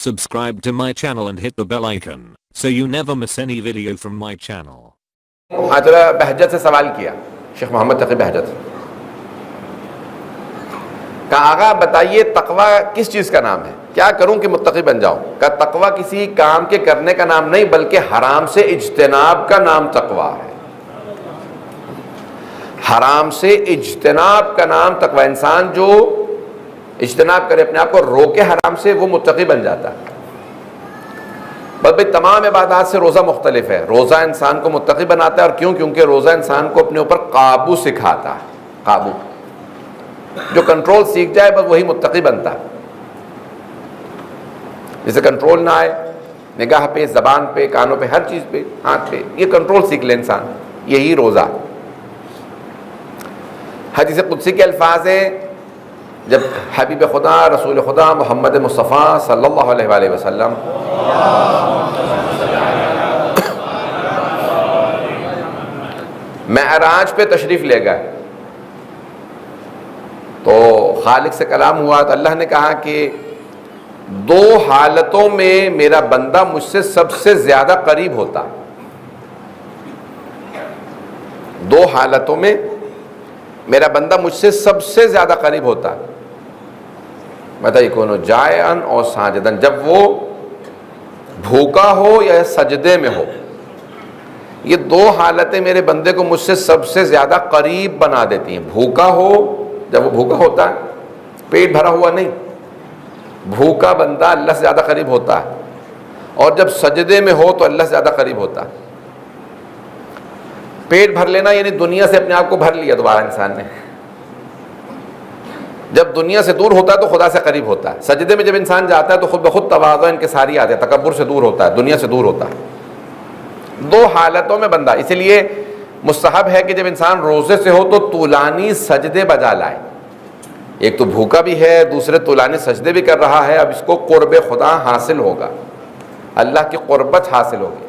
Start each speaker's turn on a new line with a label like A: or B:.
A: Subscribe to my channel and hit the bell icon so you never miss any video from my channel.
B: آج بہجت سے سوال کیا شیخ محمد تقی بہجت کہا آقا بتائیے تقوی کس چیز کا نام ہے، کیا کروں کہ متقی بن جاؤں؟ کہا تقوی کسی کام کے کرنے کا نام نہیں بلکہ حرام سے اجتناب کا نام تقوی ہے۔ حرام سے اجتناب کا نام تقوی، انسان جو اجتناب کرے اپنے آپ کو روکے حرام سے، وہ متقی بن جاتا ہے۔ بس بھئی تمام عبادات سے روزہ مختلف ہے، روزہ انسان کو متقی بناتا ہے، اور کیوں؟ کیونکہ روزہ انسان کو اپنے اوپر قابو سکھاتا ہے۔ قابو، جو کنٹرول سیکھ جائے بس وہی متقی بنتا ہے۔ جسے کنٹرول نہ آئے نگاہ پہ، زبان پہ، کانوں پہ، ہر چیز پہ، ہاتھ پہ، یہ کنٹرول سیکھ لے انسان، یہی روزہ۔ حدیث قدسی کے الفاظ ہیں، جب حبیب خدا رسول خدا محمد مصطفیٰ صلی اللہ علیہ وآلہ وسلم معراج پہ تشریف لے گئے تو خالق سے کلام ہوا، تو اللہ نے کہا کہ دو حالتوں میں میرا بندہ مجھ سے سب سے زیادہ قریب ہوتا، دو حالتوں میں میرا بندہ مجھ سے سب سے زیادہ قریب ہوتا۔ بتائیے کون ہو؟ جائعن اور ساجدن، جب وہ بھوکا ہو یا سجدے میں ہو، یہ دو حالتیں میرے بندے کو مجھ سے سب سے زیادہ قریب بنا دیتی ہیں۔ بھوکا ہو، جب وہ بھوکا ہوتا ہے، پیٹ بھرا ہوا نہیں، بھوکا بندہ اللہ سے زیادہ قریب ہوتا ہے، اور جب سجدے میں ہو تو اللہ سے زیادہ قریب ہوتا ہے۔ پیٹ بھر لینا یعنی دنیا سے اپنے آپ کو بھر لیا دوبارہ انسان نے، جب دنیا سے دور ہوتا ہے تو خدا سے قریب ہوتا ہے۔ سجدے میں جب انسان جاتا ہے تو خود بخود تواضع انکساری آتے ہیں، تکبر سے دور ہوتا ہے، دنیا سے دور ہوتا ہے۔ دو حالتوں میں بندہ، اسی لیے مستحب ہے کہ جب انسان روزے سے ہو تو طولانی سجدے بجا لائے، ایک تو بھوکا بھی ہے، دوسرے طولانی سجدے بھی کر رہا ہے، اب اس کو قرب خدا حاصل ہوگا، اللہ کی قربت حاصل ہوگی۔